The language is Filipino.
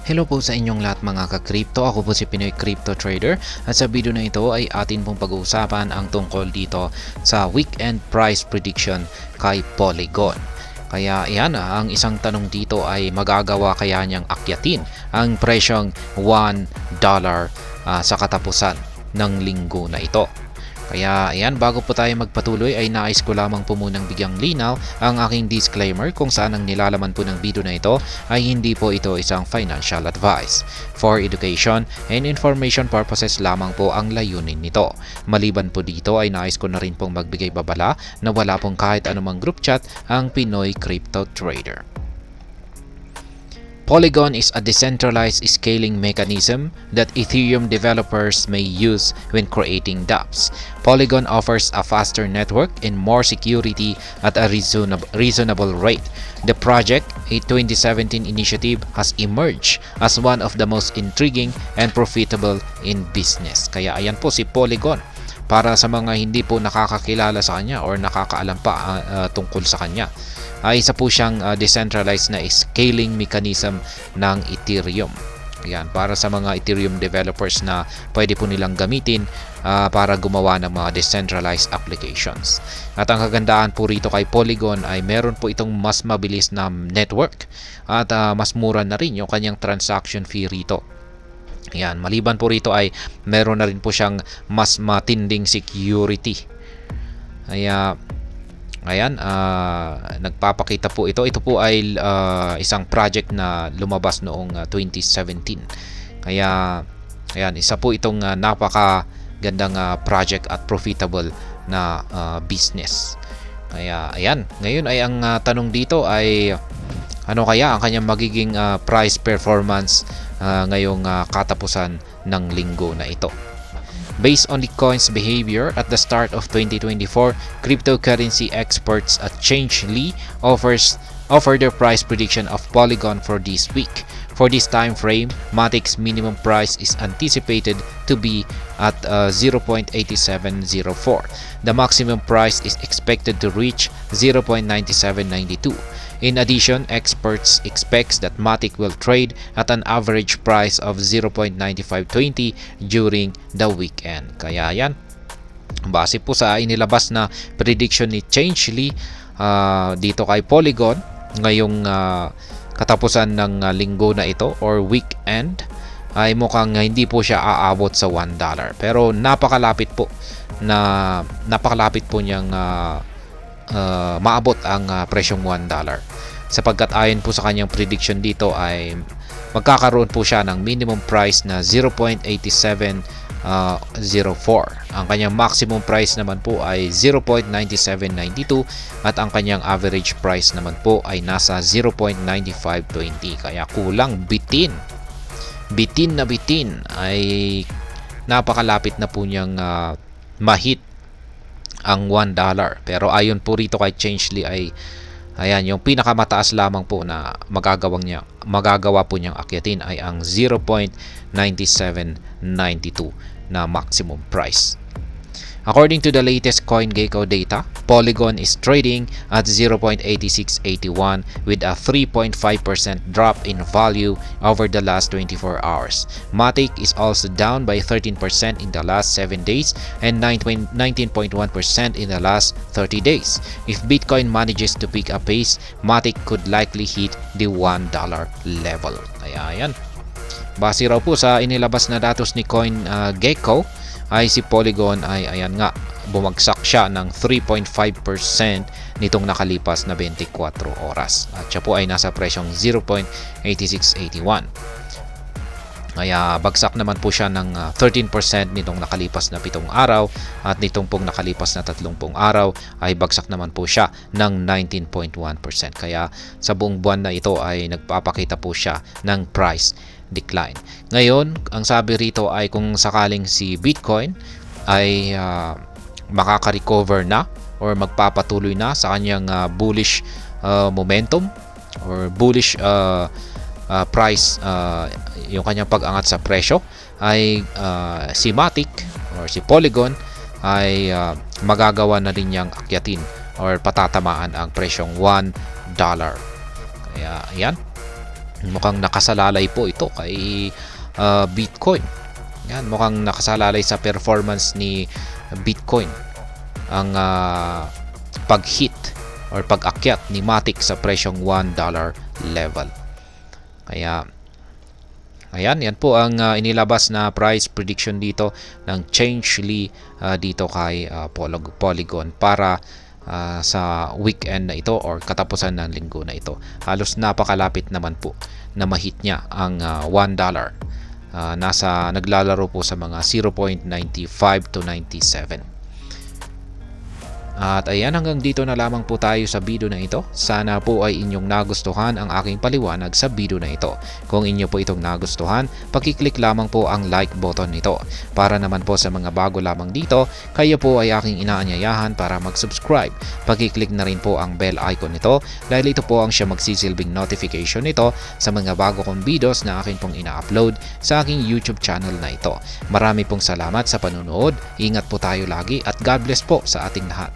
Hello po sa inyong lahat mga ka-crypto. Ako po si Pinoy Crypto Trader at sa video na ito ay atin pong pag-uusapan ang tungkol dito sa weekend price prediction kay Polygon. Kaya iyan, ang isang tanong dito ay magagawa kaya niyang akyatin ang presyong $1 sa katapusan ng linggo na ito. Kaya ayan, bago po tayo magpatuloy ay nais ko lamang po munang bigyang linaw ang aking disclaimer kung saan ang nilalaman po ng video na ito ay hindi po ito isang financial advice. For education and information purposes lamang po ang layunin nito. Maliban po dito ay nais ko na rin pong magbigay babala na wala pong kahit anumang group chat ang Pinoy Crypto Trader. Polygon is a decentralized scaling mechanism that Ethereum developers may use when creating dApps. Polygon offers a faster network and more security at a reasonable rate. The project, a 2017 initiative, has emerged as one of the most intriguing and profitable in business. Kaya ayan po si Polygon. Para sa mga hindi po nakakakilala sa kanya or nakakaalam pa tungkol sa kanya, ay isa po siyang decentralized na scaling mechanism ng Ethereum. Yan, para sa mga Ethereum developers na pwede po nilang gamitin para gumawa ng mga decentralized applications. At ang kagandahan po rito kay Polygon ay meron po itong mas mabilis na network at mas mura na rin yung kanyang transaction fee rito. Yan, maliban po rito ay meron na rin po siyang mas matinding security. Ayan, nagpapakita po ito. Ito po ay isang project na lumabas noong 2017. Kaya, ayan, isa po itong napakagandang project at profitable na business. Kaya, ayan, ngayon ay ang tanong dito ay ano kaya ang kanyang magiging price performance ngayong katapusan ng linggo na ito. Based on the coin's behavior at the start of 2024, cryptocurrency experts at Changelly offer their price prediction of Polygon for this week. For this time frame, Matic's minimum price is anticipated to be at 0.8704. The maximum price is expected to reach 0.9792. In addition, experts expect that Matic will trade at an average price of 0.9520 during the weekend. Kaya yan, base po sa inilabas na prediction ni Changelly dito kay Polygon ngayong katapusan ng linggo na ito or weekend, ay mukhang hindi po siya aabot sa $1. Pero napakalapit po niyang maabot ang presyong $1. Sapagkat ayon po sa kanyang prediction dito ay magkakaroon po siya ng minimum price na 0.8704. Ang kanyang maximum price naman po ay 0.9792 at ang kanyang average price naman po ay nasa 0.9520. Kaya kulang bitin ay napakalapit na po niyang mahit ang $1. Pero ayon po rito kay Changelly ay ayan, yung pinakamataas lamang po na magagawa po niyang akyatin ay ang 0.9792 na maximum price. According to the latest CoinGecko data, Polygon is trading at 0.8681 with a 3.5% drop in value over the last 24 hours. Matic is also down by 13% in the last 7 days and 19.1% in the last 30 days. If Bitcoin manages to pick up pace, Matic could likely hit the $1 level. Kaya yan. Base raw po sa inilabas na datos ni CoinGecko, ay si Polygon ay ayan nga, bumagsak siya ng 3.5% nitong nakalipas na 24 oras. At siya po ay nasa presyong 0.8681. Kaya bagsak naman po siya ng 13% nitong nakalipas na 7 araw at nitong pong nakalipas na 30 araw ay bagsak naman po siya ng 19.1%. Kaya sa buong buwan na ito ay nagpapakita po siya ng price decline. Ngayon, ang sabi rito ay kung sakaling si Bitcoin ay makaka-recover na or magpapatuloy na sa kanyang bullish momentum or bullish price, yung kanyang pag-angat sa presyo, ay si Matic or si Polygon ay magagawa na rin niyang akyatin or patatamaan ang presyong $1. Kaya yan, Mukhang nakasalalay po ito kay Bitcoin. Yan, mukhang nakasalalay sa performance ni Bitcoin ang pag-hit or pag-akyat ni Matic sa presyong $1 level. Kaya ayan, yan po ang inilabas na price prediction dito ng Changelly dito kay Polygon para sa weekend na ito or katapusan ng linggo na ito. Halos napakalapit naman po na mahit niya ang $1. Naglalaro po sa mga 0.95 to 97. At ayan, hanggang dito na lamang po tayo sa video na ito. Sana po ay inyong nagustuhan ang aking paliwanag sa video na ito. Kung inyo po itong nagustuhan, pakiclick lamang po ang like button nito. Para naman po sa mga bago lamang dito, kayo po ay aking inaanyayahan para mag-subscribe. Pakiclick na rin po ang bell icon nito dahil ito po ang siya magsisilbing notification nito sa mga bago kong videos na akin pong ina-upload sa aking YouTube channel na ito. Marami pong salamat sa panunood. Ingat po tayo lagi at God bless po sa ating lahat.